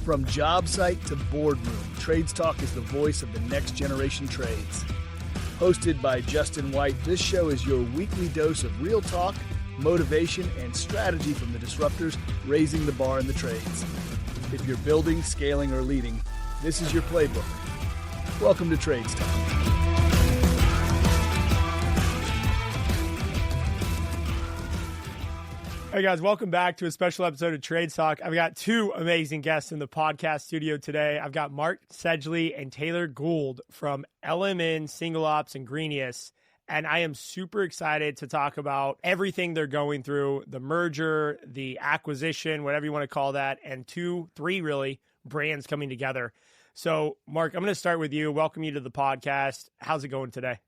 From job site to boardroom, Trades Talk is the voice of the next generation trades. Hosted by Justin White, this show is your weekly dose of real talk, motivation, and strategy from the disruptors raising the bar in the trades. If you're building, scaling, or leading, this is your playbook. Welcome to Trades Talk. Hey guys, welcome back to a special episode of Trades Talk. I've got two amazing guests in the podcast studio today. I've got Mark Sedgley and Taylor Gould from LMN, SingleOps, and Greenius. And I am super excited to talk about everything they're going through, the merger, the acquisition, whatever you want to call that, and three really brands coming together. So Mark, I'm going to start with you. Welcome you to the podcast. How's it going today?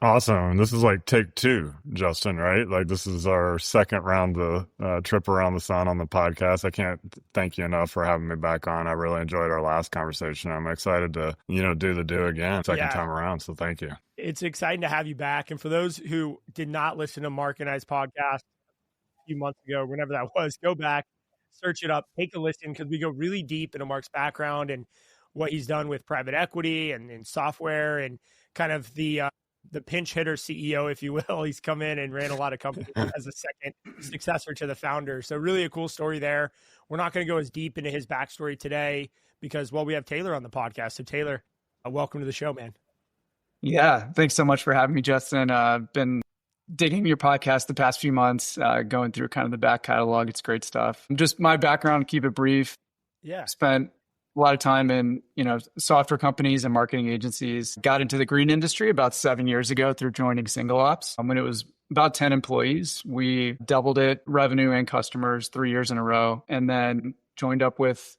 Awesome. This is like take two, Justin, right? Like this is our second round of trip around the sun on the podcast. I can't thank you enough for having me back on. I really enjoyed our last conversation. I'm excited to, do again second time around. So thank you. It's exciting to have you back. And for those who did not listen to Mark and I's podcast a few months ago, whenever that was, go back, search it up, take a listen, because we go really deep into Mark's background and what he's done with private equity and software and kind of the pinch hitter CEO, if you will. He's come in and ran a lot of companies as a second successor to the founder. So really a cool story there. We're not going to go as deep into his backstory today because, we have Taylor on the podcast. So Taylor, welcome to the show, man. Yeah. Thanks so much for having me, Justin. I've been digging your podcast the past few months, going through kind of the back catalog. It's great stuff. Just my background, keep it brief. Yeah. Spent a lot of time in, software companies and marketing agencies. Got into the green industry about 7 years ago through joining SingleOps. When it was about 10 employees, we doubled it, revenue and customers 3 years in a row, and then joined up with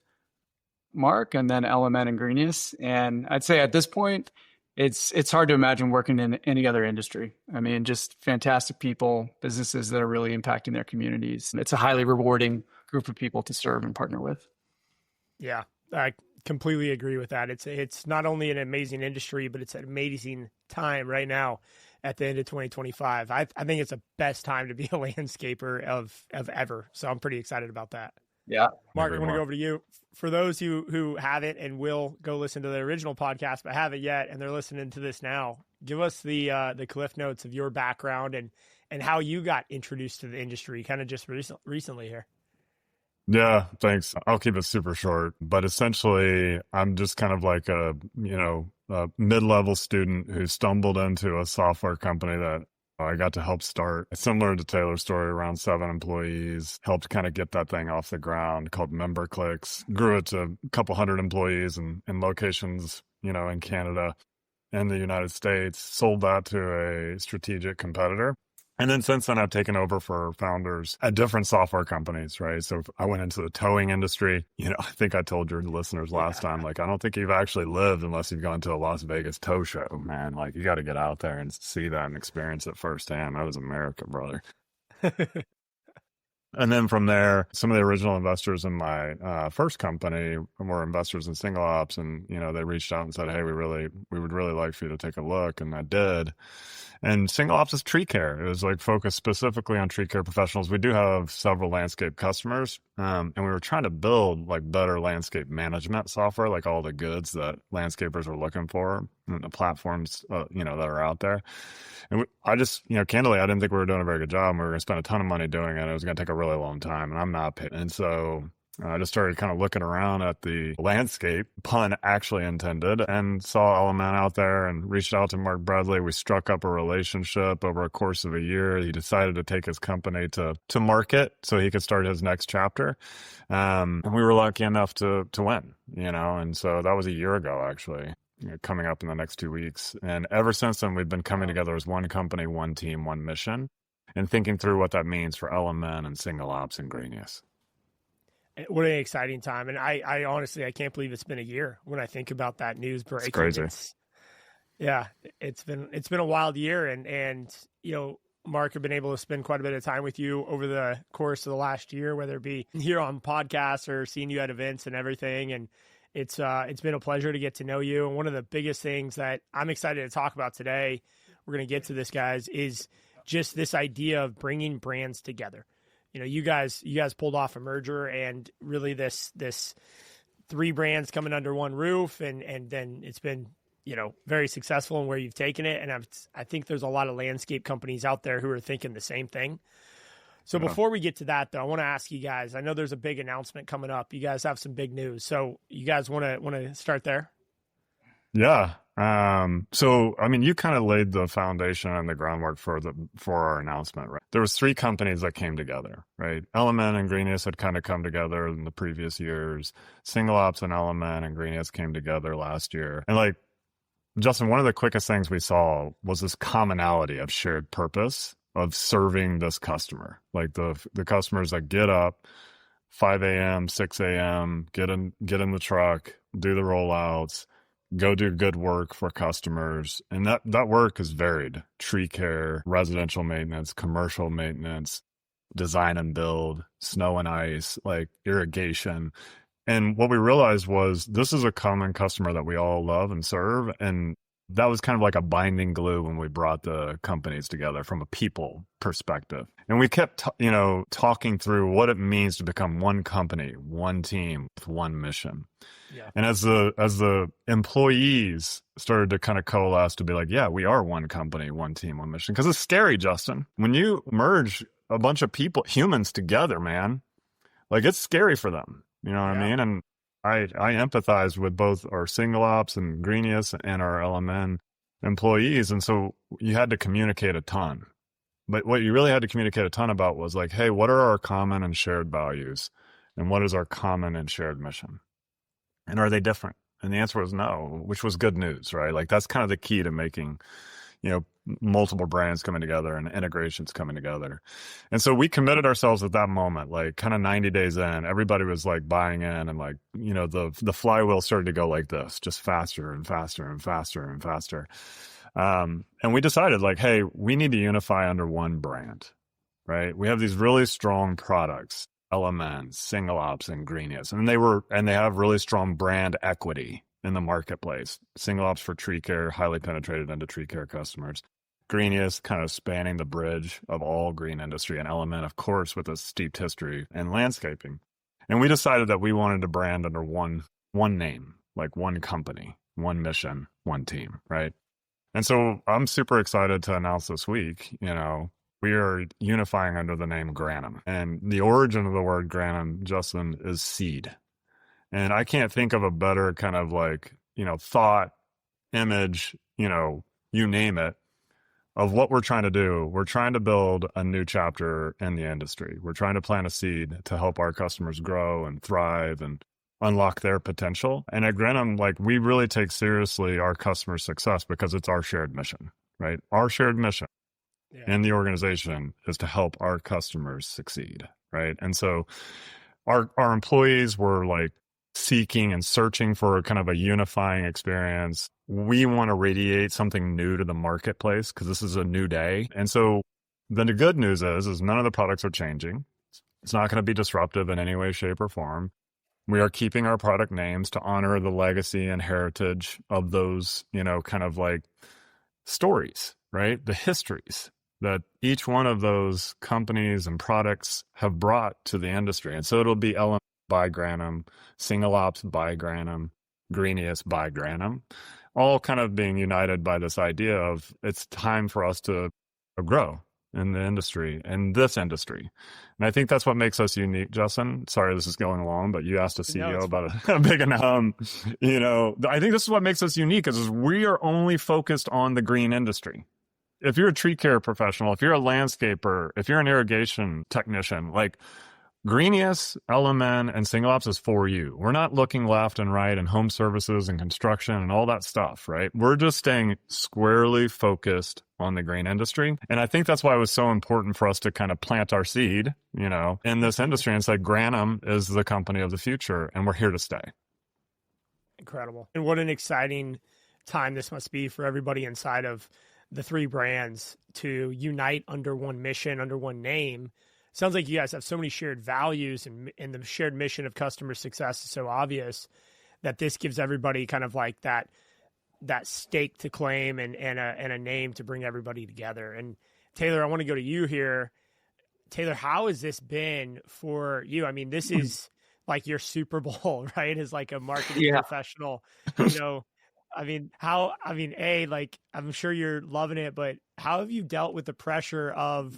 Mark and then LMN and Greenius. And I'd say at this point, it's hard to imagine working in any other industry. I mean, just fantastic people, businesses that are really impacting their communities. It's a highly rewarding group of people to serve and partner with. Yeah. I completely agree with that. It's not only an amazing industry, but it's an amazing time right now at the end of 2025. I think it's the best time to be a landscaper of ever. So I'm pretty excited about that. Yeah. Mark, I want to go over to you. For those who haven't and will go listen to the original podcast, but haven't yet, and they're listening to this now, give us the cliff notes of your background and how you got introduced to the industry kind of just recently here. Yeah, thanks. I'll keep it super short, but essentially I'm just kind of like a mid-level student who stumbled into a software company that I got to help start. Similar to Taylor's story, around 7 employees, helped kind of get that thing off the ground called MemberClicks, grew it to a couple hundred employees in locations, in Canada and the United States, sold that to a strategic competitor. And then since then, I've taken over for founders at different software companies, right? So I went into the towing industry. I think I told your listeners last time, I don't think you've actually lived unless you've gone to a Las Vegas tow show, man. You got to get out there and see that and experience it firsthand. That was America, brother. And then from there, some of the original investors in my first company were investors in SingleOps, and they reached out and said, "Hey, we would really like for you to take a look," and I did. And SingleOps is tree care. It was focused specifically on tree care professionals. We do have several landscape customers, and we were trying to build better landscape management software, all the goods that landscapers are looking for, and the platforms that are out there. And I just, candidly, I didn't think we were doing a very good job, and we were going to spend a ton of money doing it. It was going to take a really long time, and I'm not paid. And so I just started kind of looking around at the landscape, pun actually intended, and saw LMN out there and reached out to Mark Bradley. We struck up a relationship over a course of a year. He decided to take his company to market so he could start his next chapter. And we were lucky enough to win, and so that was a year ago, actually. Coming up in the next 2 weeks. And ever since then, we've been coming together as one company, one team, one mission, and thinking through what that means for LMN and SingleOps and Greenius. What an exciting time. And I honestly, I can't believe it's been a year when I think about that news break. It's crazy. It's been a wild year. And Mark, I've been able to spend quite a bit of time with you over the course of the last year, whether it be here on podcasts or seeing you at events and everything. And it's been a pleasure to get to know you. And one of the biggest things that I'm excited to talk about today, we're going to get to this, guys, is just this idea of bringing brands together. You guys pulled off a merger, and really this 3 brands coming under one roof, and then it's been, very successful in where you've taken it. And I think there's a lot of landscape companies out there who are thinking the same thing. So before we get to that, though, I want to ask you guys, I know there's a big announcement coming up. You guys have some big news. So you guys want to start there? Yeah. So, I mean, you kind of laid the foundation and the groundwork for our announcement, right? There was 3 companies that came together, right? LMN and Greenius had kind of come together in the previous years. SingleOps and LMN and Greenius came together last year. And like, Justin, one of the quickest things we saw was this commonality of shared purpose of serving this customer. Like the customers that get up 5 a.m., 6 a.m., get in the truck, do the rollouts, go do good work for customers. And that work is varied. Tree care, residential maintenance, commercial maintenance, design and build, snow and ice, like irrigation. And what we realized was this is a common customer that we all love and serve. And that was kind of like a binding glue when we brought the companies together from a people perspective. And we kept, talking through what it means to become one company, one team with one mission. Yeah. And as the employees started to kind of coalesce to be like, yeah, we are one company, one team, one mission. Because it's scary, Justin. When you merge a bunch of humans together, man, like it's scary for them. You know what I mean? And I empathize with both our SingleOps and Greenius and our LMN employees. And so you had to communicate a ton. But what you really had to communicate a ton about was like, hey, what are our common and shared values? And what is our common and shared mission? And are they different? And the answer was no, which was good news, right? Like that's kind of the key to making, multiple brands coming together and integrations coming together. And so we committed ourselves at that moment, like kind of 90 days in, everybody was like buying in and like, the flywheel started to go like this, just faster and faster and faster and faster. And we decided like, hey, we need to unify under one brand, right? We have these really strong products, LMN, SingleOps, and Greenius, and they have really strong brand equity in the marketplace. SingleOps for tree care, highly penetrated into tree care customers. Greenius kind of spanning the bridge of all green industry, and LMN, of course, with a steeped history in landscaping. And we decided that we wanted to brand under one name, like one company, one mission, one team, right? And so I'm super excited to announce this week, we are unifying under the name Granum. And the origin of the word Granum, Justin, is seed. And I can't think of a better kind of like, thought, image, you name it, of what we're trying to do. We're trying to build a new chapter in the industry. We're trying to plant a seed to help our customers grow and thrive and unlock their potential. And at Granum, like we really take seriously our customer success because it's our shared mission, right? Our shared mission in the organization is to help our customers succeed, right? And so our employees were like seeking and searching for kind of a unifying experience. We want to radiate something new to the marketplace because this is a new day. And so then the good news is none of the products are changing. It's not going to be disruptive in any way, shape, or form. We are keeping our product names to honor the legacy and heritage of those, kind of like stories, right? The histories that each one of those companies and products have brought to the industry. And so it'll be LMN by Granum, SingleOps by Granum, Greenius by Granum, all kind of being united by this idea of it's time for us to grow in the industry, in this industry. And I think that's what makes us unique, Justin. Sorry, this is going long, but you asked a CEO about a big announcement. I think this is what makes us unique is we are only focused on the green industry. If you're a tree care professional, if you're a landscaper, if you're an irrigation technician, like Greenius, LMN, and SingleOps is for you. We're not looking left and right and home services and construction and all that stuff, right? We're just staying squarely focused on the green industry. And I think that's why it was so important for us to kind of plant our seed, in this industry and say Granum is the company of the future and we're here to stay. Incredible. And what an exciting time this must be for everybody inside of the 3 brands to unite under one mission, under one name. Sounds like you guys have so many shared values and the shared mission of customer success is so obvious that this gives everybody kind of like that stake to claim and a name to bring everybody together. And Taylor, I want to go to you here. Taylor, how has this been for you? I mean, this is like your Super Bowl, right? As like a marketing professional, you know, like, I'm sure you're loving it, but how have you dealt with the pressure of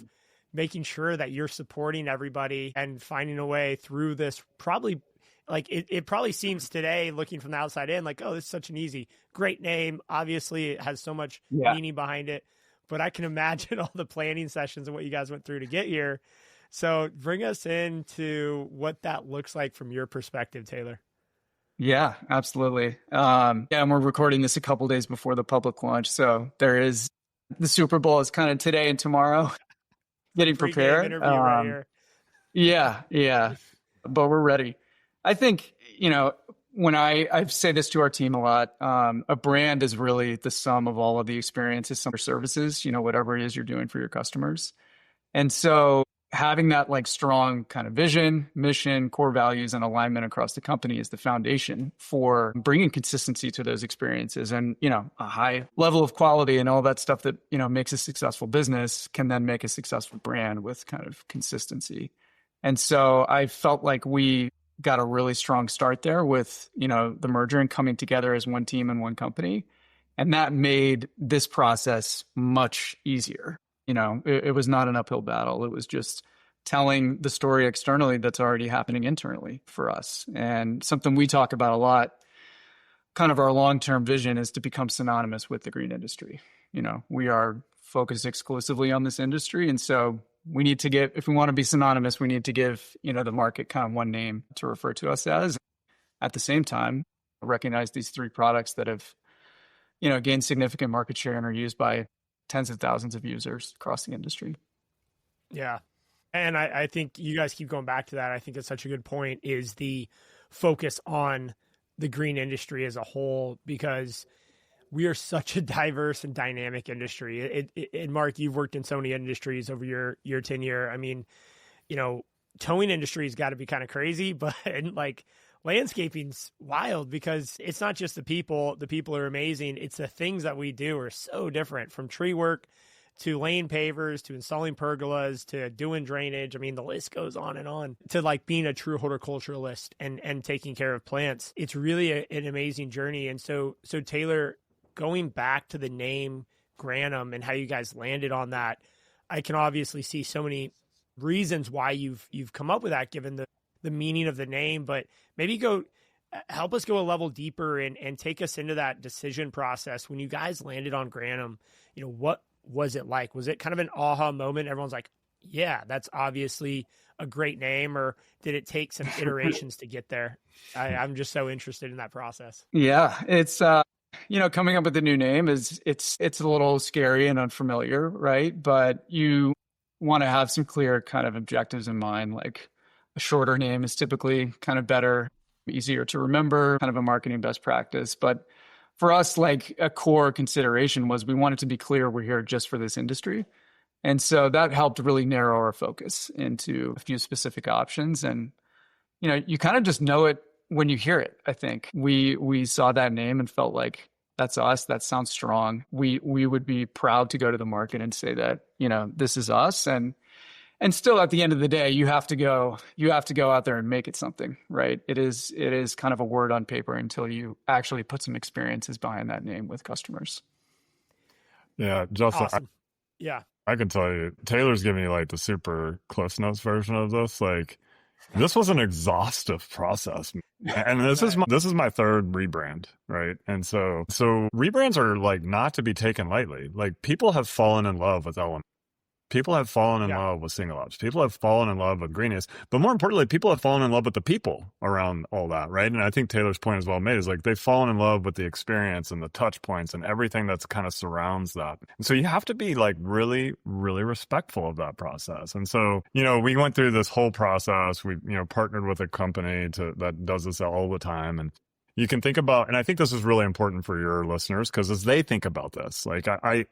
making sure that you're supporting everybody and finding a way through this? Probably, like, it probably seems today, looking from the outside in, like, oh, this is such an easy, great name. Obviously, it has so much meaning behind it, but I can imagine all the planning sessions and what you guys went through to get here. So bring us into what that looks like from your perspective, Taylor. Yeah, absolutely. And we're recording this a couple days before the public launch. So there is the Super Bowl is kind of today and tomorrow, getting prepared. Interview right here. Yeah. But we're ready. I think, when I say this to our team a lot, a brand is really the sum of all of the experiences, some services, whatever it is you're doing for your customers. And so having that like strong kind of vision, mission, core values, and alignment across the company is the foundation for bringing consistency to those experiences. And, a high level of quality and all that stuff that, makes a successful business can then make a successful brand with kind of consistency. And so I felt like we got a really strong start there with, the merger and coming together as one team and one company. And that made this process much easier. It was not an uphill battle. It was just telling the story externally that's already happening internally for us. And something we talk about a lot, kind of our long-term vision, is to become synonymous with the green industry. We are focused exclusively on this industry. And so we need to if we want to be synonymous, we need to give, the market kind of one name to refer to us as. At the same time, recognize these 3 products that have, gained significant market share and are used by tens of thousands of users across the industry. Yeah. And I think you guys keep going back to that. I think it's such a good point, is the focus on the green industry as a whole, because we are such a diverse and dynamic industry. And Mark, you've worked in so many industries over your tenure. I mean, towing industry has got to be kind of crazy, but like landscaping's wild because it's not just the people. The people are amazing. It's the things that we do are so different, from tree work to lane pavers to installing pergolas to doing drainage. I mean, the list goes on, to like being a true horticulturalist and taking care of plants. It's really an amazing journey. And so Taylor, going back to the name Granum and how you guys landed on that, I can obviously see so many reasons why you've come up with that, given the meaning of the name, but maybe help us go a level deeper and take us into that decision process. When you guys landed on Granum, what was it like? Was it kind of an aha moment? Everyone's like, yeah, that's obviously a great name, or did it take some iterations to get there? I'm just so interested in that process. Yeah, it's, coming up with a new name it's a little scary and unfamiliar, right? But you want to have some clear kind of objectives in mind. Like, a shorter name is typically kind of better, easier to remember, kind of a marketing best practice. But for us, like, a core consideration was we wanted to be clear we're here just for this industry. And so that helped really narrow our focus into a few specific options. And, you kind of just know it when you hear it. I think we saw that name and felt like that's us. That sounds strong. We would be proud to go to the market and say that, this is us. And still, at the end of the day, you have to go out there and make it something, right? It is kind of a word on paper until you actually put some experiences behind that name with customers. Yeah, Justin. Awesome. I can tell you, Taylor's giving you like the super Cliff Notes version of this. Like, this was an exhaustive process, and this is my 3rd rebrand, right? And so rebrands are like not to be taken lightly. Like, people have fallen in love with LMN. People have fallen in love with SingleOps. People have fallen in love with Greenius. But more importantly, people have fallen in love with the people around all that, right? And I think Taylor's point is well made, is like they've fallen in love with the experience and the touch points and everything that's kind of surrounds that. And so you have to be like really, really respectful of that process. And so, we went through this whole process. We, partnered with a company that does this all the time. And you can think about, and I think this is really important for your listeners, because as they think about this, like I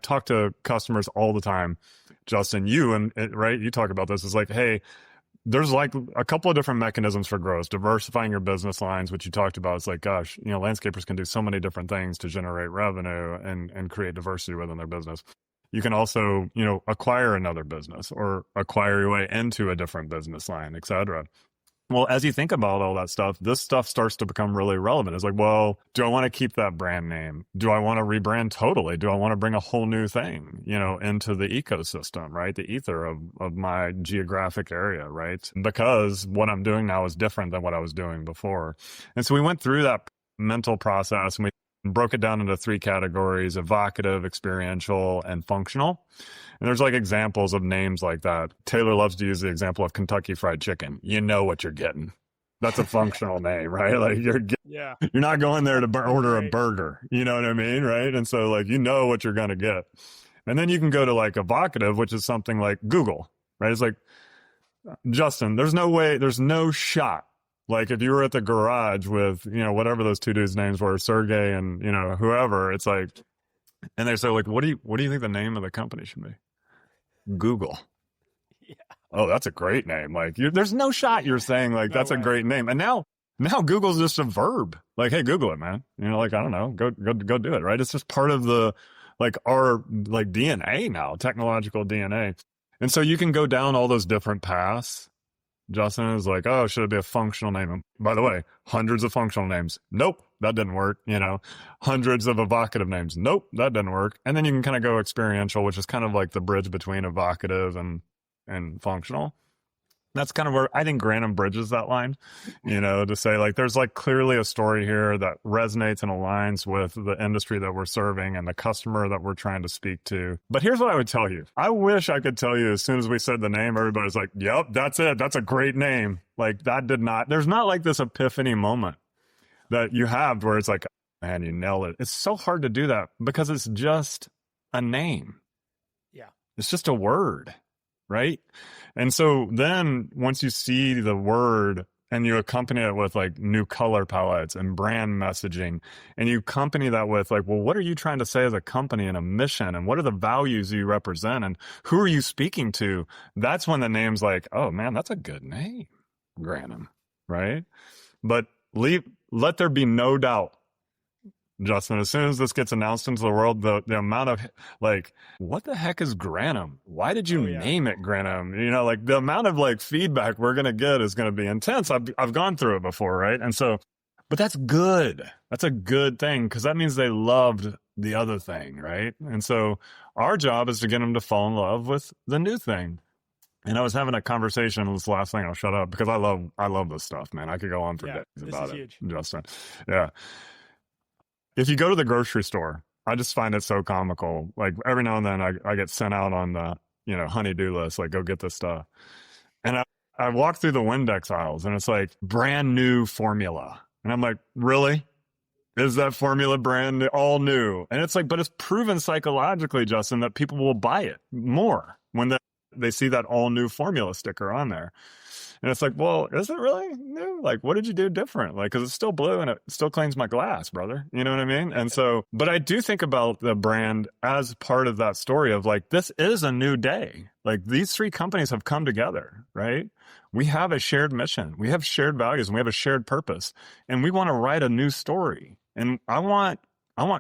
talk to customers all the time, Justin, right? You talk about this. It's like, hey, there's like a couple of different mechanisms for growth, diversifying your business lines, which you talked about. It's like, gosh, landscapers can do so many different things to generate revenue and create diversity within their business. You can also, acquire another business or acquire your way into a different business line, et cetera. Well, as you think about all that stuff, this stuff starts to become really relevant. It's like, well, do I want to keep that brand name? Do I want to rebrand totally? Do I want to bring a whole new thing, into the ecosystem, right? The ether of my geographic area, right? Because what I'm doing now is different than what I was doing before. And so we went through that mental process and we broke it down into 3 categories: evocative, experiential, and functional. And there's like examples of names like that. Taylor loves to use the example of Kentucky Fried Chicken. You know what you're getting. That's a functional name, right? Like you're not going there to order a burger. You know what I mean? Right. And so like, what you're going to get. And then you can go to like evocative, which is something like Google, right? It's like, Justin, there's no shot. Like if you were at the garage with, whatever those 2 dudes' names were, Sergey and, whoever, it's like, and they say like, what do you think the name of the company should be? Google. Yeah. Oh, that's a great name. Like there's no shot you're saying like, that's a great name. And now Google's just a verb. Like, hey, Google it, man. Like, I don't know, go do it. Right. It's just part of our DNA now, technological DNA. And so you can go down all those different paths. Justin is like, oh, should it be a functional name? And by the way, hundreds of functional names. Nope, that didn't work. Hundreds of evocative names. Nope, that didn't work. And then you can kind of go experiential, which is kind of like the bridge between evocative and functional. That's kind of where I think Granum bridges that line, to say like, there's like clearly a story here that resonates and aligns with the industry that we're serving and the customer that we're trying to speak to. But here's what I would tell you. I wish I could tell you as soon as we said the name, everybody's like, yep, that's it. That's a great name. Like there's not like this epiphany moment that you have where it's like, man, you nailed it. It's so hard to do that because it's just a name. Yeah. It's just a word. Right. And so then once you see the word and you accompany it with like new color palettes and brand messaging, and you accompany that with like, well, what are you trying to say as a company and a mission? And what are the values you represent? And who are you speaking to? That's when the name's like, oh man, that's a good name, Granum. Right. But let there be no doubt, Justin, as soon as this gets announced into the world, the amount of like, what the heck is Granum? Why did you name it Granum? Like the amount of like feedback we're going to get is going to be intense. I've gone through it before. Right. And so, but that's good. That's a good thing because that means they loved the other thing. Right. And so our job is to get them to fall in love with the new thing. And I was having a conversation, this last thing, I'll shut up because I love this stuff, man. I could go on for days about it, huge. Justin. Yeah. If you go to the grocery store, I just find it so comical. Like every now and then I get sent out on the, honey-do list, like go get this stuff. And I walk through the Windex aisles and it's like brand new formula. And I'm like, really? Is that formula brand new, all new? And it's like, but it's proven psychologically, Justin, that people will buy it more when they see that all new formula sticker on there. And it's like, well, is it really new? Like, what did you do different? Like, because it's still blue and it still cleans my glass, brother. You know what I mean? And so, but I do think about the brand as part of that story of like, this is a new day. Like these 3 companies have come together, right? We have a shared mission. We have shared values and we have a shared purpose. And we want to write a new story. And I want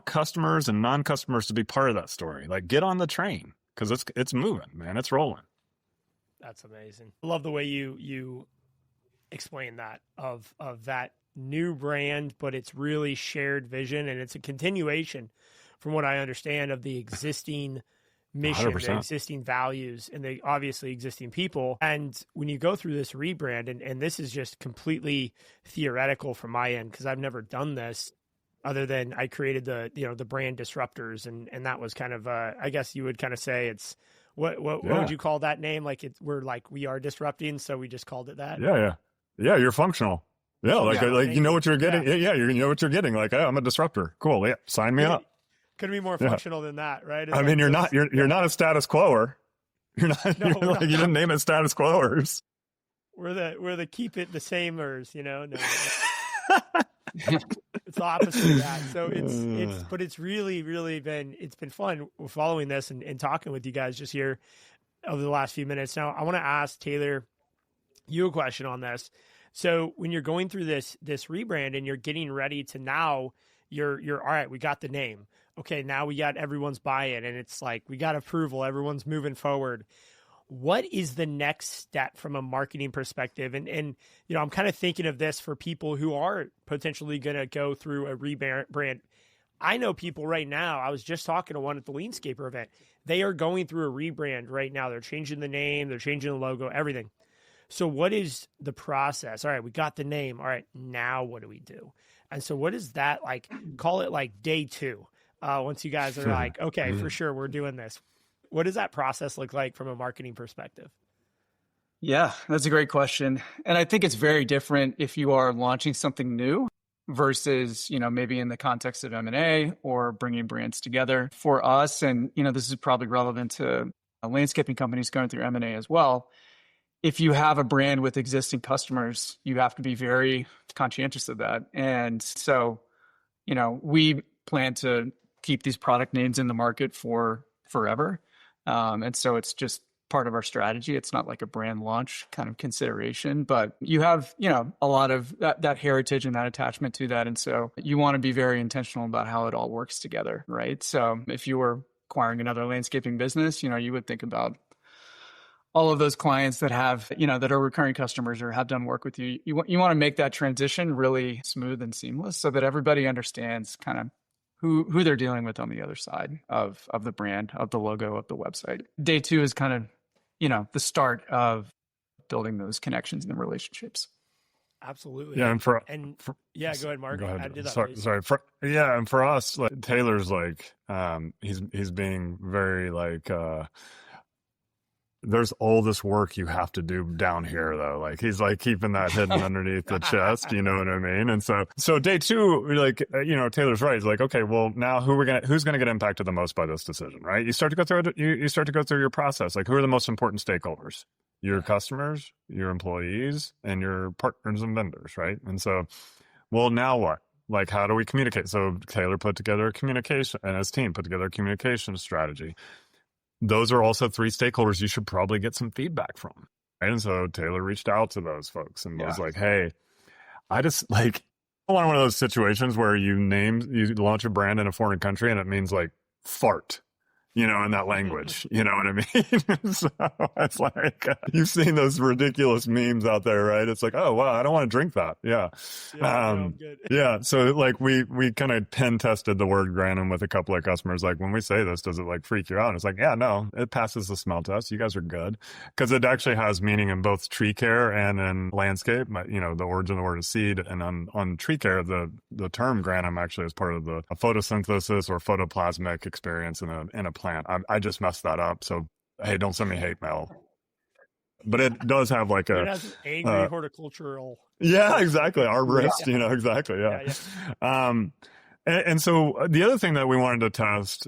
customers and non-customers to be part of that story. Like get on the train because it's moving, man. It's rolling. That's amazing. I love the way you explain that of that new brand, but it's really shared vision and it's a continuation from what I understand of the existing mission, 100%. The existing values and the obviously existing people. And when you go through this rebrand, and this is just completely theoretical from my end, because I've never done this other than I created the brand disruptors. And that was kind of, I guess you would kind of say it's, what would you call that name? Like we are disrupting, so we just called it that. Yeah. You're functional. Yeah, like you know what you're getting. Yeah, you know what you're getting. Like, oh, I'm a disruptor. Cool. Yeah, sign me up. Could be more functional than that, right? I mean, you're not a status quoer. You're not. No, you're like, you didn't name it status quoers. We're the keep it the samers. No. It's the opposite of that. So it's really been fun following this and talking with you guys just here over the last few minutes. Now I want to ask Taylor you a question on this. So when you're going through this rebrand and you're getting ready to now you're all right, we got the name. Okay, now we got everyone's buy-in and it's like we got approval, everyone's moving forward. what is the next step from a marketing perspective? And you know, I'm kind of thinking of this for people who are potentially going to go through a rebrand. I know people right now, I was just talking to one at the Leanscaper event. They are going through a rebrand right now. They're changing the name, they're changing the logo, everything. So what is the process? All right, we got the name. All right, now what do we do? And so what is that like? Call it like day 2. Once you guys are like, okay, for sure, we're doing this. What does that process look like from a marketing perspective? Yeah, that's a great question. And I think it's very different if you are launching something new versus, you know, maybe in the context of M&A or bringing brands together. For us, and, you know, this is probably relevant to landscaping companies going through M&A as well. If you have a brand with existing customers, you have to be very conscientious of that. And so, you know, we plan to keep these product names in the market for forever. And so it's just part of our strategy. It's not like a brand launch kind of consideration, but you have, you know, a lot of that heritage and that attachment to that. And so you want to be very intentional about how it all works together, right? So if you were acquiring another landscaping business, you know, you would think about all of those clients that have, you know, that are recurring customers or have done work with you. You want to make that transition really smooth and seamless so that everybody understands kind of who they're dealing with on the other side of the brand, of the logo, of the website. Day 2 is kind of, you know, the start of building those connections and relationships. Absolutely. Yeah, and go ahead, Mark. Go ahead. Sorry. And for us, like Taylor's like, he's being very like, there's all this work you have to do down here though. Like he's like keeping that hidden underneath the chest, you know what I mean? And so day 2, like, you know, Taylor's right. He's like, okay, well now who's going to get impacted the most by this decision, right? You start to go through you start to go through your process. Like who are the most important stakeholders? Your customers, your employees, and your partners and vendors, right? And so, well, now what? Like, how do we communicate? So Taylor put together a communication, and his team put together a communication strategy. Those are also 3 stakeholders you should probably get some feedback from. Right? And so Taylor reached out to those folks and was like, hey, I just like, I want one of those situations where you launch a brand in a foreign country and it means like fart, you know, in that language, you know what I mean? So it's like, you've seen those ridiculous memes out there, right? It's like, oh, wow, I don't want to drink that. Yeah. Good. Yeah. So like we kind of pen tested the word Granum with a couple of customers. Like when we say this, does it like freak you out? And it's like, yeah, no, it passes the smell test. You guys are good. Cause it actually has meaning in both tree care and in landscape. You know, the origin of the word is seed. And on tree care, the term Granum actually is part of a photosynthesis or photoplasmic experience in a plant. I just messed that up. So, hey, don't send me hate mail. But it does have like it has an angry horticultural. Yeah, exactly. Arborist, you know, exactly. Yeah. And so the other thing that we wanted to test,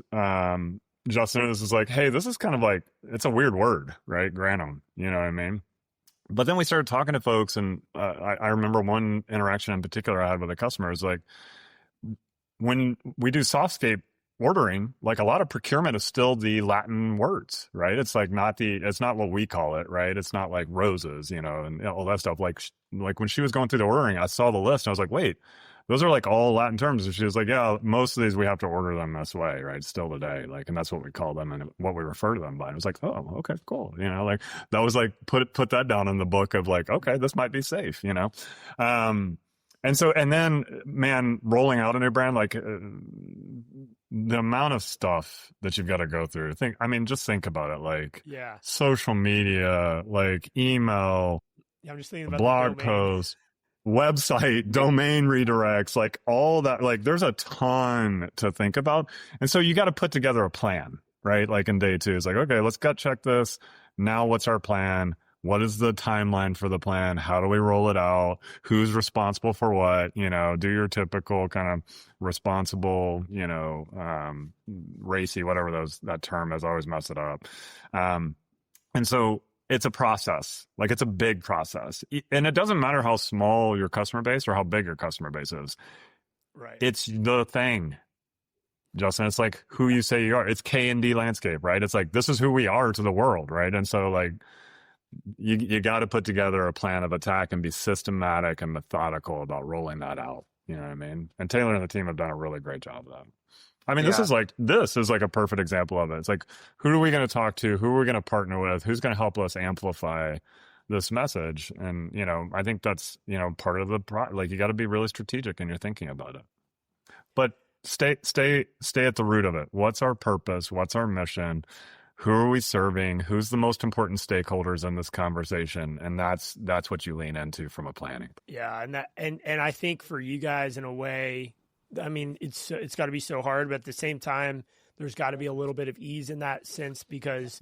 Justin, is like, hey, this is kind of like, it's a weird word, right? Granum, you know what I mean? But then we started talking to folks, and I remember one interaction in particular I had with a customer is like, when we do softscape ordering, like a lot of procurement is still the Latin words, right? It's like it's not what we call it, right? It's not like roses, you know, and all that stuff. Like when she was going through the ordering, I saw the list and I was like, wait, those are like all Latin terms. And she was like, yeah, most of these we have to order them this way, right? Still today. Like, and that's what we call them and what we refer to them by. And I was like, oh, okay, cool. You know, like that was like, put that down in the book of like, okay, this might be safe, you know? And then, man, rolling out a new brand, like the amount of stuff that you've got to go through. Just think about it. Like, social media, like email, I'm just thinking about blog posts, website, domain redirects, like all that. Like, there's a ton to think about, and so you got to put together a plan, right? Like in day 2, it's like, okay, let's gut check this. Now, what's our plan? What is the timeline for the plan? How do we roll it out? Who's responsible for what? You know, do your typical kind of responsible, you know, racy, whatever that term is. I always mess it up. And so it's a process. Like it's a big process. And it doesn't matter how small your customer base or how big your customer base is. Right. It's the thing. Justin, it's like who you say you are. It's K&D landscape, right? It's like, this is who we are to the world, right? And so like, you got to put together a plan of attack and be systematic and methodical about rolling that out. You know what I mean? And Taylor and the team have done a really great job of that. I mean, this is like a perfect example of it. It's like, who are we going to talk to? Who are we going to partner with? Who's going to help us amplify this message? And, you know, I think that's, you know, part of the like, you got to be really strategic in your thinking about it. But stay at the root of it. What's our purpose? What's our mission? Who are we serving? Who's the most important stakeholders in this conversation? And that's what you lean into from a planning. Yeah, and I think for you guys, in a way, I mean, it's got to be so hard, but at the same time, there's got to be a little bit of ease in that sense, because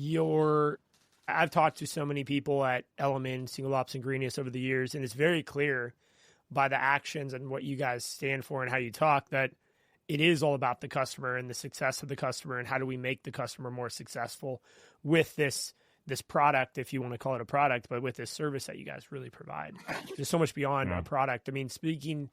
I've talked to so many people at LMN, SingleOps, and Greenius over the years, and it's very clear by the actions and what you guys stand for and how you talk that it is all about the customer and the success of the customer, and how do we make the customer more successful with this product, if you want to call it a product, but with this service that you guys really provide. There's so much beyond a product. I mean, speaking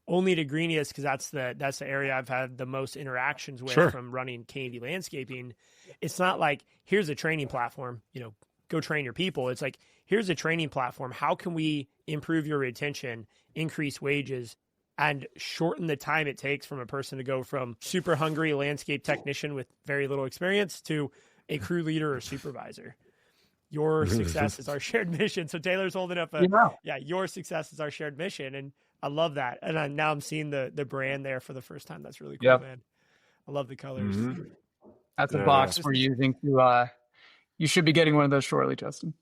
only to Greenius, because that's the area I've had the most interactions with from running K&D landscaping. It's not like, here's a training platform, you know, go train your people. It's like, here's a training platform. How can we improve your retention, increase wages, and shorten the time it takes from a person to go from super hungry landscape technician with very little experience to a crew leader or supervisor? Your success is our shared mission. So Taylor's holding up your success is our shared mission. And I love that. And now I'm seeing the brand there for the first time. That's really cool, man. I love the colors. Mm-hmm. That's a box we're using to, you should be getting one of those shortly, Justin.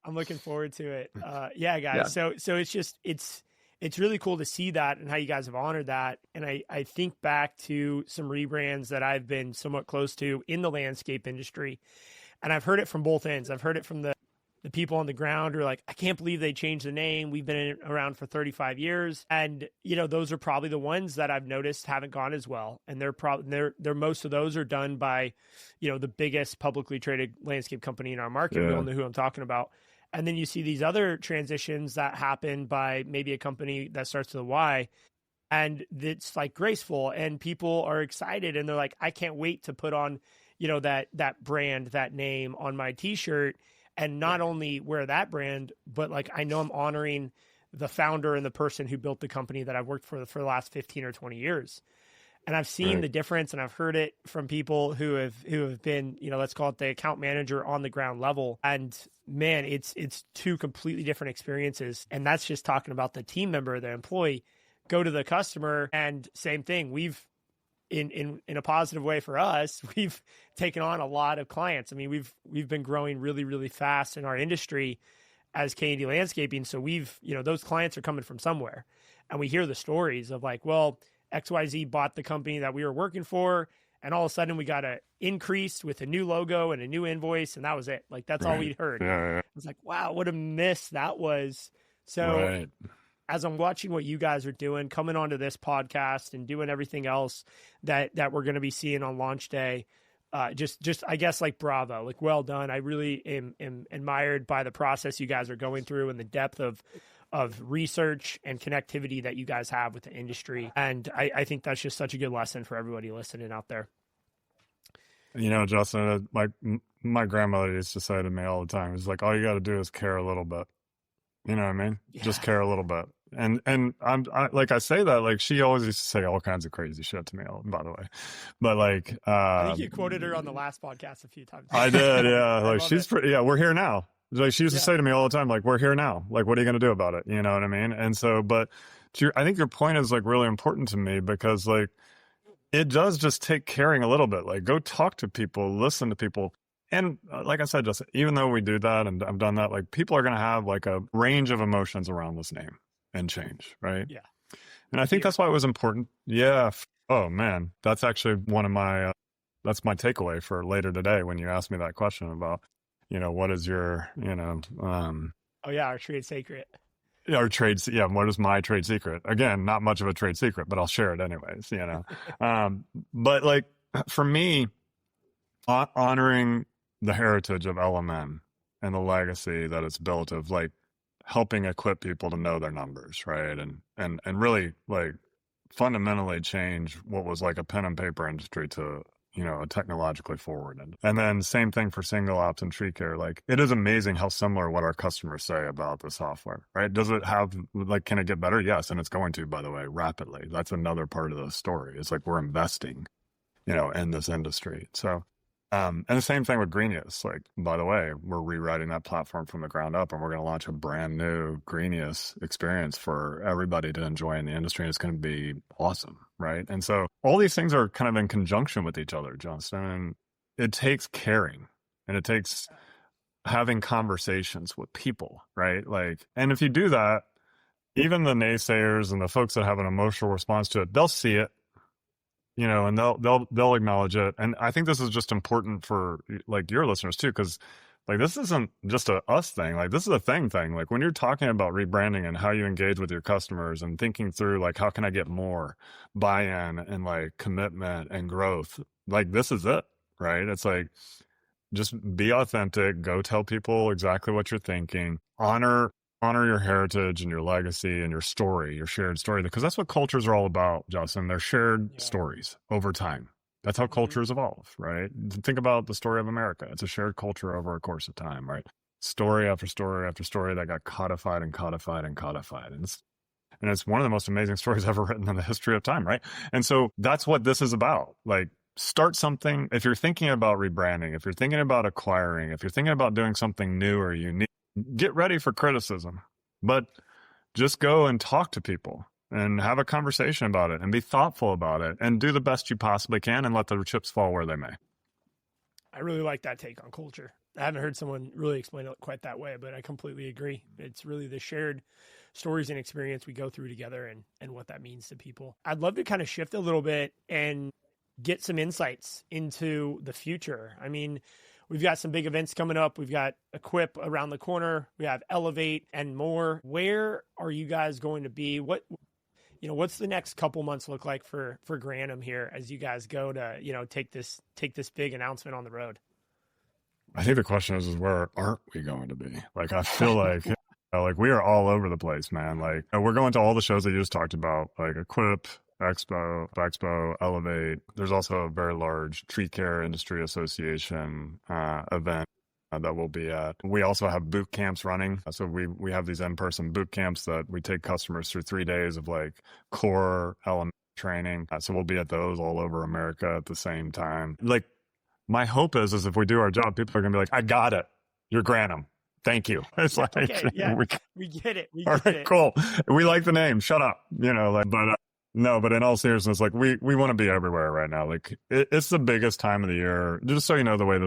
I'm looking forward to it. Yeah, guys. Yeah. So it's really cool to see that and how you guys have honored that. And I think back to some rebrands that I've been somewhat close to in the landscape industry. And I've heard it from both ends. I've heard it from the people on the ground who are like, I can't believe they changed the name. We've been around for 35 years. And, you know, those are probably the ones that I've noticed haven't gone as well. And they're most of those are done by, you know, the biggest publicly traded landscape company in our market. We all know who I'm talking about. And then you see these other transitions that happen by maybe a company that starts with a Y, and it's like graceful, and people are excited, and they're like, I can't wait to put on, you know, that brand, that name on my t-shirt, and not only wear that brand, but like, I know I'm honoring the founder and the person who built the company that I've worked for the last 15 or 20 years. And I've seen the difference, and I've heard it from people who have been, you know, let's call it the account manager on the ground level. And man, it's two completely different experiences. And that's just talking about the team member, the employee. Go to the customer, and same thing. We've in a positive way for us, we've taken on a lot of clients. I mean, we've been growing really, really fast in our industry as K&D landscaping. So those clients are coming from somewhere, and we hear the stories of like, well, XYZ bought the company that we were working for, and all of a sudden we got an increase with a new logo and a new invoice, and that was it. Like, that's all we'd heard. It was like, wow, what a miss that was. So as I'm watching what you guys are doing, coming onto this podcast and doing everything else that we're going to be seeing on launch day, just I guess, like, bravo, like, well done. I really am admired by the process you guys are going through and the depth of research and connectivity that you guys have with the industry. And I think that's just such a good lesson for everybody listening out there. You know, Justin, my grandmother used to say to me all the time, it's like, all you got to do is care a little bit. You know what I mean? Yeah. Just care a little bit. And I like, I say that, like, she always used to say all kinds of crazy shit to me, by the way. But like, I think you quoted her on the last podcast a few times. I did. Yeah. Like, she's pretty, we're here now. Like, she used to say to me all the time, like, we're here now. Like, what are you going to do about it? You know what I mean? And so, but I think your point is, like, really important to me, because, like, it does just take caring a little bit. Like, go talk to people, listen to people. And like I said, Justin, even though we do that, and I've done that, like, people are going to have like a range of emotions around this name and change. Right. Yeah. And I think that's why it was important. Yeah. Oh man, that's actually one of my, that's my takeaway for later today when you asked me that question about, you know, what is your, you know, our trade secret. Our trade, what is my trade secret? Again, not much of a trade secret, but I'll share it anyways, you know. But like, for me, honoring the heritage of LMN and the legacy that it's built of, like, helping equip people to know their numbers, right? And really, like, fundamentally change what was like a pen and paper industry to, technologically forward. And then same thing for SingleOps and tree care. Like, it is amazing how similar what our customers say about the software, right? Does it have, like, can it get better? Yes. And it's going to, by the way, rapidly. That's another part of the story. It's like we're investing, in this industry. So, and the same thing with Greenius. Like, by the way, we're rewriting that platform from the ground up, and we're going to launch a brand new Greenius experience for everybody to enjoy in the industry. And it's going to be awesome, right? And so all these things are kind of in conjunction with each other, Justin. And it takes caring, and it takes having conversations with people, right? Like, and if you do that, even the naysayers and the folks that have an emotional response to it, they'll see it. And they'll acknowledge it. And I think this is just important for, like, your listeners too, because, like, this isn't just a us thing. Like, this is a thing. Like, when you're talking about rebranding and how you engage with your customers and thinking through, like, how can I get more buy-in and, like, commitment and growth? Like, this is it, right? It's like, just be authentic, go tell people exactly what you're thinking, honor your heritage and your legacy and your story, your shared story, because that's what cultures are all about, Justin. They're shared stories over time. That's how cultures evolve, right? Think about the story of America. It's a shared culture over a course of time, right? Story after story after story that got codified and codified and codified. And it's one of the most amazing stories ever written in the history of time, right? And so that's what this is about. Like, start something. If you're thinking about rebranding, if you're thinking about acquiring, if you're thinking about doing something new or unique, get ready for criticism, but just go and talk to people and have a conversation about it and be thoughtful about it and do the best you possibly can and let the chips fall where they may. I really like that take on culture. I haven't heard someone really explain it quite that way, but I completely agree. It's really the shared stories and experience we go through together and what that means to people. I'd love to kind of shift a little bit and get some insights into the future. I mean, we've got some big events coming up. We've got Equip around the corner. We have Elevate and more. Where are you guys going to be? What's the next couple months look like for Granum here as you guys go to, take this big announcement on the road? I think the question is where aren't we going to be? Like, I feel like, like, we are all over the place, man. Like, we're going to all the shows that you just talked about, like Equip, Expo, Elevate. There's also a very large tree care industry association event that we'll be at. We also have boot camps running. So we have these in-person boot camps that we take customers through 3 days of, like, core LMN training. So we'll be at those all over America at the same time. Like, my hope is if we do our job, people are going to be like, I got it. You're Granum. Thank you. It's like, okay, yeah, we get it. All right, cool. We like the name. Shut up. No, but in all seriousness, like, we want to be everywhere right now. Like, it's the biggest time of the year. Just so you know, the way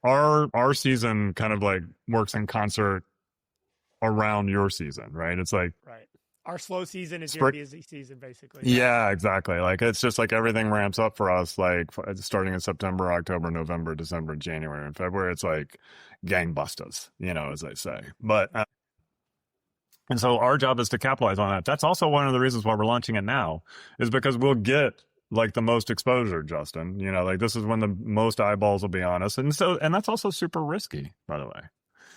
our season kind of, like, works in concert around your season, right? It's like, right. Our slow season is your busy season, basically. Yeah, exactly. Like, it's just like everything ramps up for us, like, starting in September, October, November, December, January, and February. It's like gangbusters, as they say. But and so our job is to capitalize on that. That's also one of the reasons why we're launching it now, is because we'll get, like, the most exposure, Justin. Like, this is when the most eyeballs will be on us. And that's also super risky, by the way.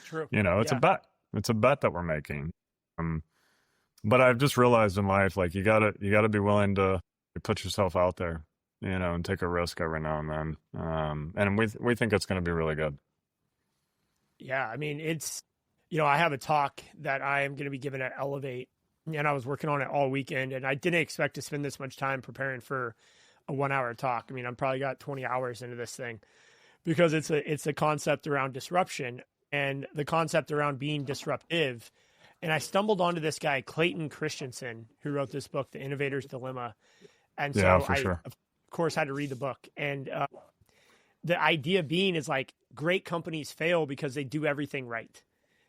True. It's a bet. It's a bet that we're making. But I've just realized in life, like, you gotta be willing to put yourself out there, and take a risk every now and then. And we think it's going to be really good. Yeah. I mean, it's, I have a talk that I am going to be giving at Elevate, and I was working on it all weekend, and I didn't expect to spend this much time preparing for a 1-hour talk. I mean, I'm probably got 20 hours into this thing because it's a concept around disruption and the concept around being disruptive. And I stumbled onto this guy, Clayton Christensen, who wrote this book, The Innovator's Dilemma. And so I, of course, had to read the book. And the idea being is, like, great companies fail because they do everything right.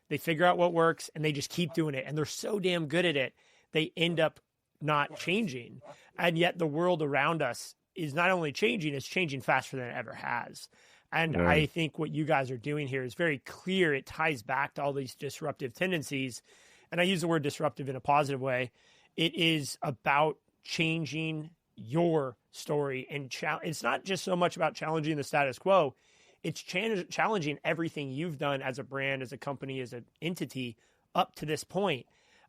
They figure out what works and they just keep doing it. And they're so damn good at it, they end up not changing. And yet the world around us is not only changing, it's changing faster than it ever has. And I think what you guys are doing here is very clear. It ties back to all these disruptive tendencies. And I use the word disruptive in a positive way. It is about changing your story. And it's not just so much about challenging the status quo. It's challenging everything you've done as a brand, as a company, as an entity up to this point.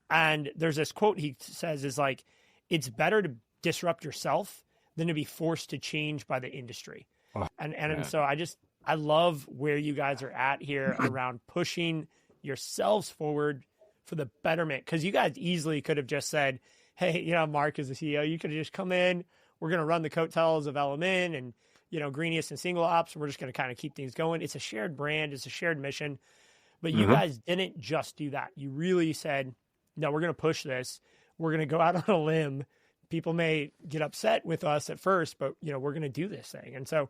And there's this quote he says is like, it's better to disrupt yourself than to be forced to change by the industry. Oh, And so I love where you guys are at here around pushing yourselves forward for the betterment. Because you guys easily could have just said, hey, Mark is the CEO. You could have just come in. We're going to run the coattails of LMN and, Greenius and SingleOps. We're just going to kind of keep things going. It's a shared brand. It's a shared mission. But you guys didn't just do that. You really said, no, we're going to push this. We're going to go out on a limb. People may get upset with us at first, but, we're going to do this thing. And so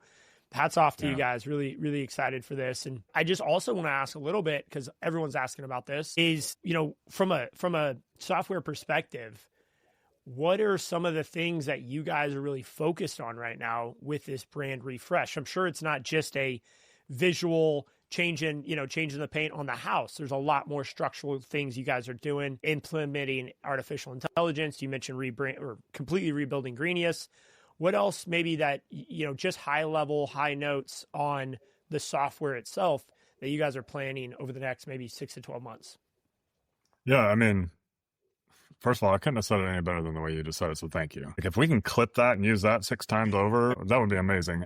hats off to you guys. Really, really excited for this. And I just also want to ask a little bit, because everyone's asking about this, is, from a software perspective, what are some of the things that you guys are really focused on right now with this brand refresh? I'm sure it's not just a visual changing the paint on the house. There's a lot more structural things you guys are doing, implementing artificial intelligence. You mentioned completely rebuilding Greenius. What else maybe that, just high level, high notes on the software itself that you guys are planning over the next maybe 6 to 12 months? Yeah, I mean, first of all, I couldn't have said it any better than the way you just said it, so thank you. Like, if we can clip that and use that 6 times over, that would be amazing.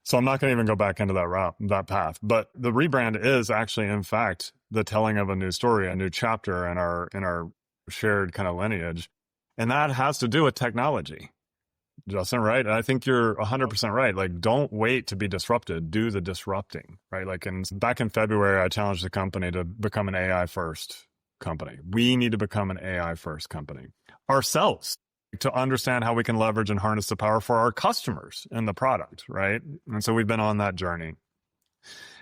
So I'm not going to even go back into that path. But the rebrand is actually, in fact, the telling of a new story, a new chapter in our shared kind of lineage. And that has to do with technology, Justin, right? And I think you're 100% right. Like, don't wait to be disrupted. Do the disrupting, right? Like, back in February, I challenged the company to become an AI first company. We need to become an AI first company ourselves to understand how we can leverage and harness the power for our customers and the product, right? And so we've been on that journey.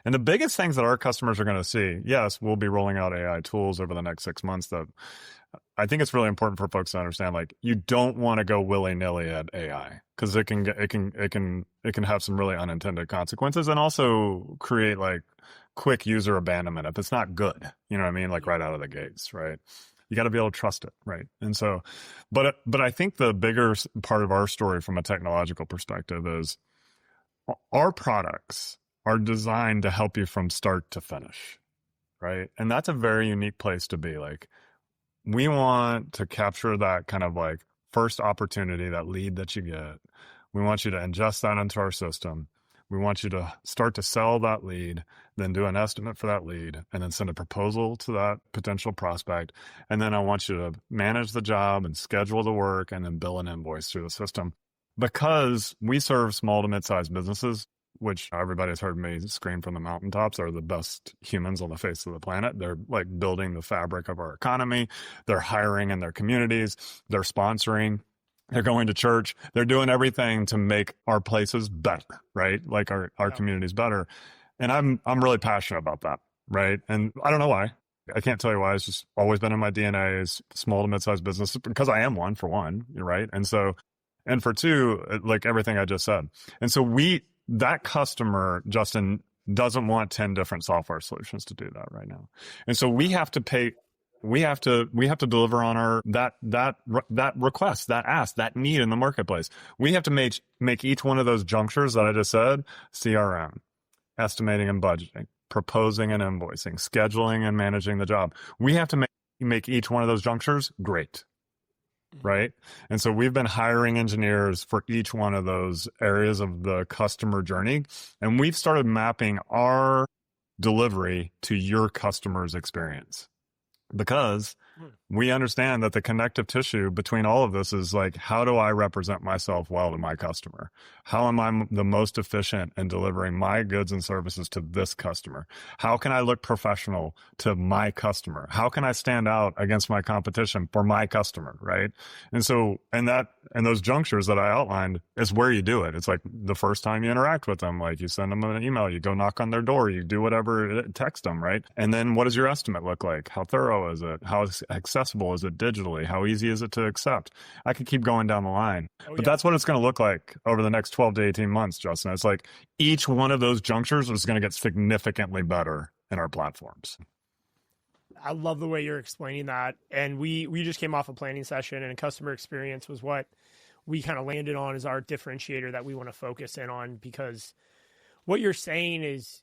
And the biggest things that our customers are going to see, yes, we'll be rolling out AI tools over the next 6 months that I think it's really important for folks to understand. Like, you don't want to go willy-nilly at AI, because it can have some really unintended consequences, and also create like quick user abandonment if it's not good. You know what I mean? Like, right out of the gates, right? You got to be able to trust it, right? And so, but I think the bigger part of our story from a technological perspective is our products are designed to help you from start to finish, right? And that's a very unique place to be. Like, we want to capture that kind of like first opportunity, that lead that you get. We want you to ingest that into our system. We want you to start to sell that lead, then do an estimate for that lead, and then send a proposal to that potential prospect. And then I want you to manage the job and schedule the work and then bill an invoice through the system. Because we serve small to mid-sized businesses, which everybody's heard me scream from the mountaintops, are the best humans on the face of the planet. They're like building the fabric of our economy. They're hiring in their communities. They're sponsoring. They're going to church. They're doing everything to make our places better, right? Like our communities better. And I'm really passionate about that, right? And I don't know why. I can't tell you why. It's just always been in my DNA is small to mid-sized business, because I am one, for one, right? And so, and for two, like everything I just said. And so that customer, Justin, doesn't want 10 different software solutions to do that right now. And so we have to deliver on that request, that ask, that need in the marketplace. We have to make each one of those junctures that I just said, CRM, estimating and budgeting, proposing and invoicing, scheduling and managing the job. We have to make each one of those junctures great. Right. And so we've been hiring engineers for each one of those areas of the customer journey. And we've started mapping our delivery to your customer's experience, because we understand that the connective tissue between all of this is like, how do I represent myself well to my customer? How am I the most efficient in delivering my goods and services to this customer? How can I look professional to my customer? How can I stand out against my competition for my customer, right? And so, and those junctures that I outlined is where you do it. It's like the first time you interact with them, like you send them an email, you go knock on their door, you do whatever, text them, right? And then what does your estimate look like? How thorough is it? How accessible is it digitally? How easy is it to accept? I could keep going down the line, but that's what it's going to look like over the next 12 to 18 months, Justin. It's like each one of those junctures is going to get significantly better in our platforms. I love the way you're explaining that. And we just came off a planning session, and customer experience was what we kind of landed on as our differentiator that we want to focus in on, because what you're saying is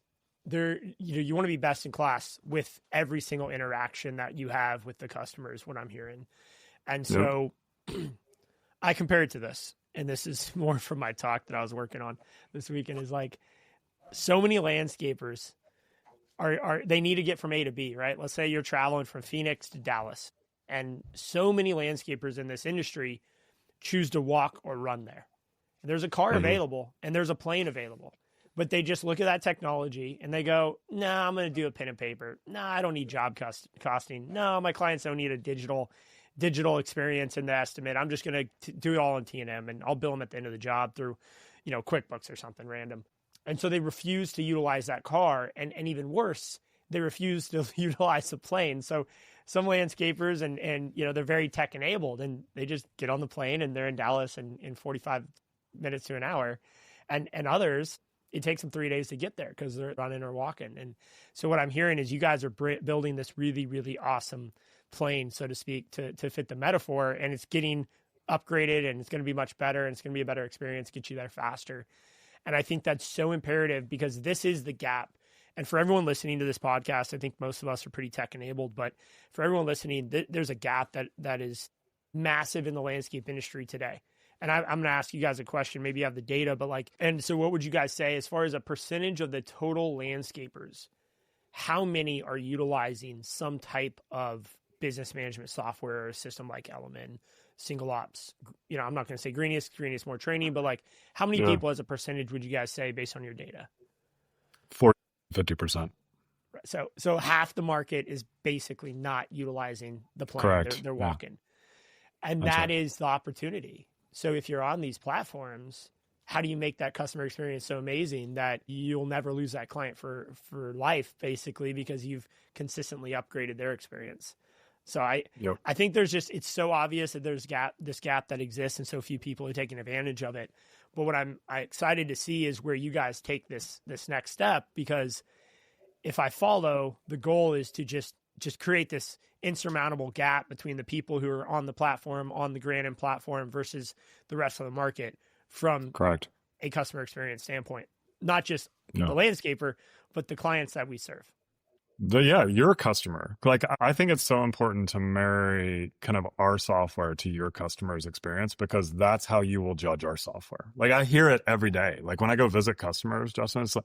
you want to be best in class with every single interaction that you have with the customers, what I'm hearing. And so I compare it to this, and this is more from my talk that I was working on this weekend, is like so many landscapers are they need to get from A to B, right? Let's say you're traveling from Phoenix to Dallas, and so many landscapers in this industry choose to walk or run there. And there's a car available and there's a plane available, but they just look at that technology and they go, nah, I'm going to do a pen and paper. Nah, I don't need job costing. No, my clients don't need a digital experience in the estimate. I'm just going to do it all in T&M, and I'll bill them at the end of the job through, QuickBooks or something random. And so they refuse to utilize that car. And even worse, they refuse to utilize the plane. So some landscapers and they're very tech enabled, and they just get on the plane and they're in Dallas in 45 minutes to an hour. And others, it takes them 3 days to get there because they're running or walking. And so what I'm hearing is you guys are building this really, really awesome plane, so to speak, to fit the metaphor, and it's getting upgraded and it's going to be much better, and it's going to be a better experience, get you there faster. And I think that's so imperative because this is the gap. And for everyone listening to this podcast, I think most of us are pretty tech enabled, but for everyone listening, there's a gap that is massive in the landscape industry today. And I'm going to ask you guys a question. Maybe you have the data, but and so what would you guys say as far as a percentage of the total landscapers, how many are utilizing some type of business management software or a system like LMN, SingleOps? I'm not going to say Greenius more training, but how many people as a percentage would you guys say based on your data? 50%. So half the market is basically not utilizing the plan. Correct. They're walking. And That's that right. is the opportunity. So if you're on these platforms, how do you make that customer experience so amazing that you'll never lose that client for life, basically, because you've consistently upgraded their experience? So I think it's so obvious that there's this gap that exists, and so few people are taking advantage of it. But what I'm excited to see is where you guys take this next step, because if I follow, the goal is to just create this insurmountable gap between the people who are on the platform, on the Granum platform, versus the rest of the market from Correct. a customer experience standpoint, not just the landscaper, but the clients that we serve. Your customer. I think it's so important to marry kind of our software to your customer's experience, because that's how you will judge our software. I hear it every day. When I go visit customers, Justin, it's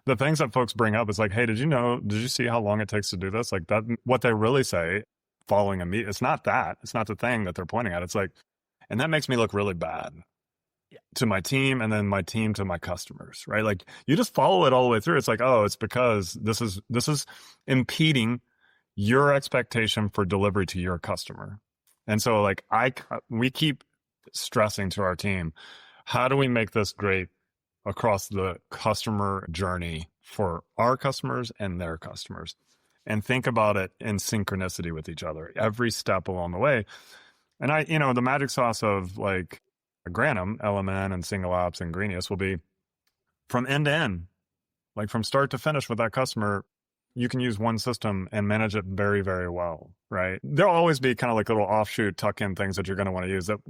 the things that folks bring up is hey, did you see how long it takes to do this? That, what they really say following a meet, it's not the thing that they're pointing at. It's and that makes me look really bad to my team, and then my team to my customers, right? You just follow it all the way through. It's it's because this is impeding your expectation for delivery to your customer. And so we keep stressing to our team, how do we make this great across the customer journey for our customers and their customers, and think about it in synchronicity with each other every step along the way. And the magic sauce of Granum, LMN, and SingleOps and Greenius will be from end to end, from start to finish with that customer. You can use one system and manage it very, very well, right? There'll always be kind of little offshoot tuck-in things that you're going to want to use that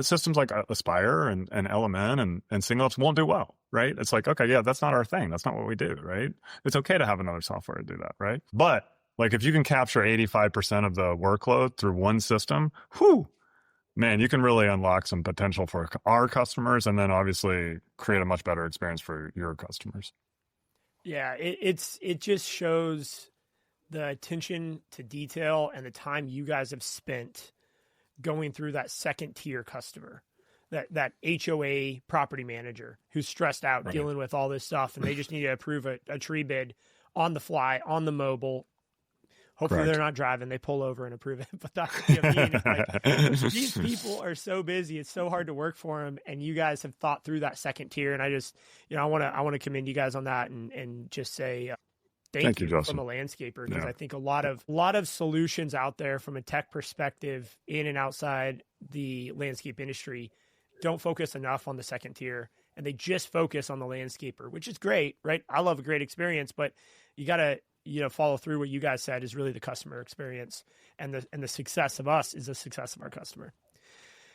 systems like Aspire and LMN and SingleOps won't do well, right? It's okay, that's not our thing. That's not what we do, right? It's okay to have another software to do that, right? But if you can capture 85% of the workload through one system, man, you can really unlock some potential for our customers, and then obviously create a much better experience for your customers. Yeah, it just shows the attention to detail and the time you guys have spent going through that second tier customer, that HOA property manager who's stressed out dealing with all this stuff, and they just need to approve a tree bid on the fly, on the mobile. Hopefully they're not driving. They pull over and approve it. But that's what I mean. These people are so busy. It's so hard to work for them. And you guys have thought through that second tier. And I just, I want to commend you guys on that and just say thank you Justin. From a landscaper, because I think a lot of solutions out there from a tech perspective in and outside the landscape industry don't focus enough on the second tier, and they just focus on the landscaper, which is great, right? I love a great experience, but you got to follow through. What you guys said is really the customer experience, and the success of us is the success of our customer.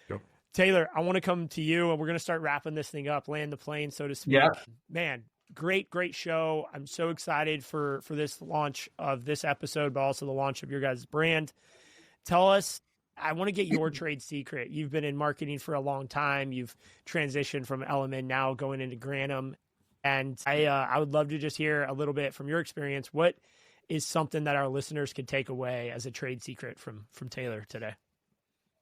Yep. Taylor, I want to come to you, and we're going to start wrapping this thing up, land the plane, so to speak. Yeah. Man, great show. I'm so excited for this launch of this episode, but also the launch of your guys' brand. Tell us I want to get your trade secret. You've been in marketing for a long time. You've transitioned from LMN now going into Granum. And I would love to just hear a little bit from your experience. What is something that our listeners could take away as a trade secret from Taylor today?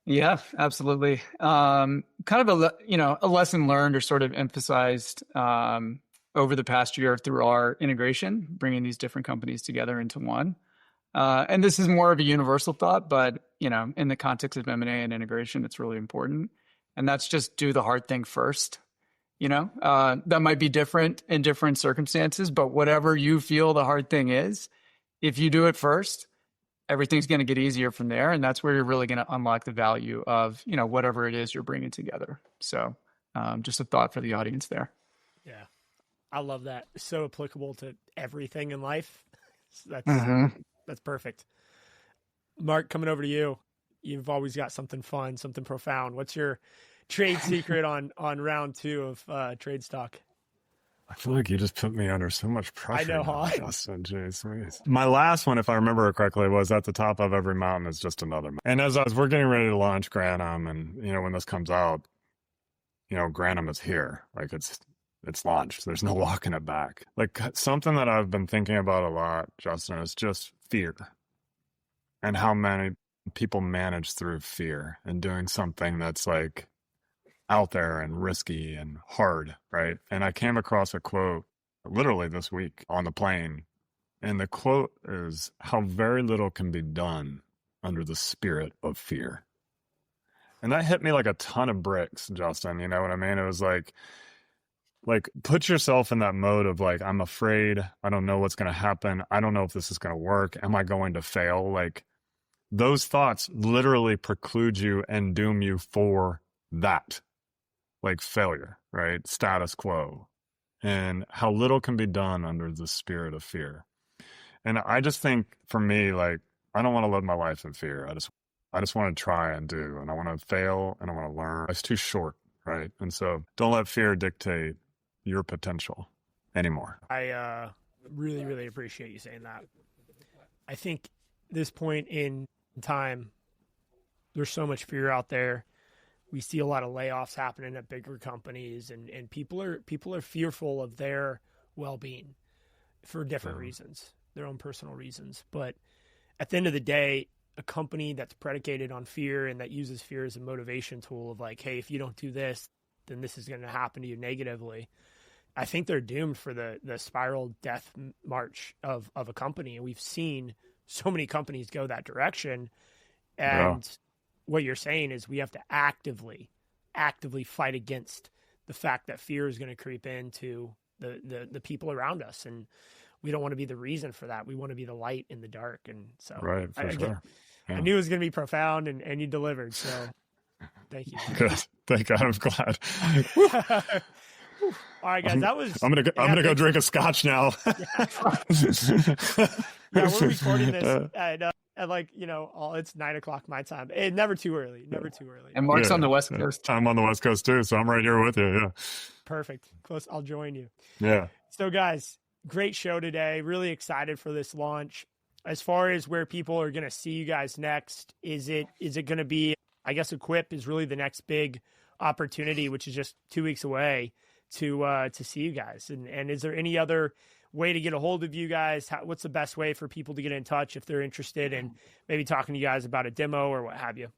Yeah, absolutely. Kind of a lesson learned or sort of emphasized over the past year through our integration, bringing these different companies together into one. And this is more of a universal thought, but in the context of M&A and integration, it's really important. And that's just do the hard thing first. That might be different in different circumstances, but whatever you feel the hard thing is, if you do it first, everything's going to get easier from there. And that's where you're really going to unlock the value of, whatever it is you're bringing together. So just a thought for the audience there. Yeah. I love that. It's so applicable to everything in life. That's perfect. Mark, coming over to you. You've always got something fun, something profound. What's your trade secret on round 2 of Trade Talk? I feel like you just put me under so much pressure. I know, huh? Justin, jeez. My last one, if I remember it correctly, was at the top of every mountain is just another mountain. And as we're getting ready to launch Granum, and when this comes out, Granum is here. Like it's launched. There's no walking it back. Like something that I've been thinking about a lot, Justin, is just fear, and how many people manage through fear and doing something that's like out there and risky and hard, right? And I came across a quote literally this week on the plane. And the quote is, how very little can be done under the spirit of fear. And that hit me like a ton of bricks, Justin. You know what I mean? It was like put yourself in that mode of like, I'm afraid. I don't know what's going to happen. I don't know if this is going to work. Am I going to fail? Like those thoughts literally preclude you and doom you for that. Like failure, right? Status quo, and how little can be done under the spirit of fear. And I just think for me, like, I don't want to live my life in fear. I just want to try and do, and I want to fail and I want to learn. It's too short, right? And so don't let fear dictate your potential anymore. I really, really appreciate you saying that. I think this point in time, there's so much fear out there. We see a lot of layoffs happening at bigger companies, and people are fearful of their well-being for different reasons, their own personal reasons. But at the end of the day, a company that's predicated on fear and that uses fear as a motivation tool of like, hey, if you don't do this, then this is going to happen to you negatively. I think they're doomed for the spiral death march of a company. And we've seen so many companies go that direction. And what you're saying is we have to actively fight against the fact that fear is going to creep into the people around us. And we don't want to be the reason for that. We want to be the light in the dark. And so right, for sure. I knew it was going to be profound, and you delivered. So thank you. Good. Thank God. I'm glad. All right, guys, I'm gonna go drink a scotch now. Yeah, we're recording this at like, it's 9:00 my time. Never too early. And Mark's on the West Coast. I'm on the West Coast too, so I'm right here with you. Yeah. Perfect. Close. I'll join you. Yeah. So guys, great show today. Really excited for this launch. As far as where people are going to see you guys next, is it going to be, I guess Equip is really the next big opportunity, which is just 2 weeks away to see you guys. And is there any other way to get a hold of you guys? What's the best way for people to get in touch if they're interested in maybe talking to you guys about a demo or what have you?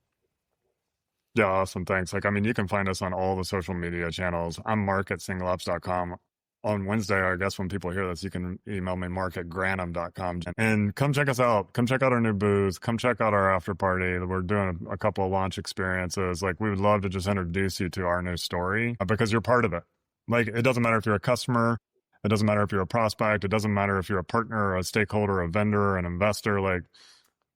Yeah, awesome. Thanks. You can find us on all the social media channels. I'm Mark at SingleOps.com. On Wednesday, I guess when people hear this, you can email me, mark@granum.com. And come check us out. Come check out our new booth. Come check out our after party. We're doing a couple of launch experiences. We would love to just introduce you to our new story because you're part of it. It doesn't matter if you're a customer. It doesn't matter if you're a prospect. It doesn't matter if you're a partner, a stakeholder, a vendor, an investor.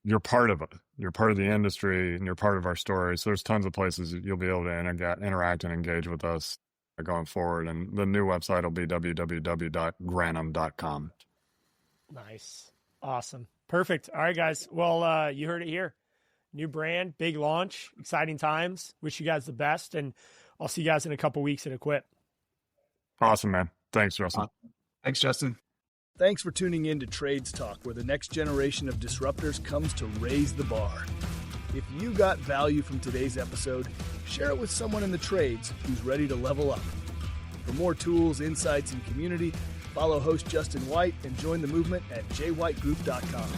You're part of it. You're part of the industry, and you're part of our story. So there's tons of places you'll be able to interact and engage with us going forward. And the new website will be www.granum.com. Nice. Awesome. Perfect. All right, guys. Well, you heard it here. New brand, big launch, exciting times. Wish you guys the best. And I'll see you guys in a couple weeks at Equip. Awesome, man. Thanks, Justin. Thanks, Justin. Thanks for tuning in to Trades Talk, where the next generation of disruptors comes to raise the bar. If you got value from today's episode, share it with someone in the trades who's ready to level up. For more tools, insights, and community, follow host Justin White and join the movement at jwhitegroup.com.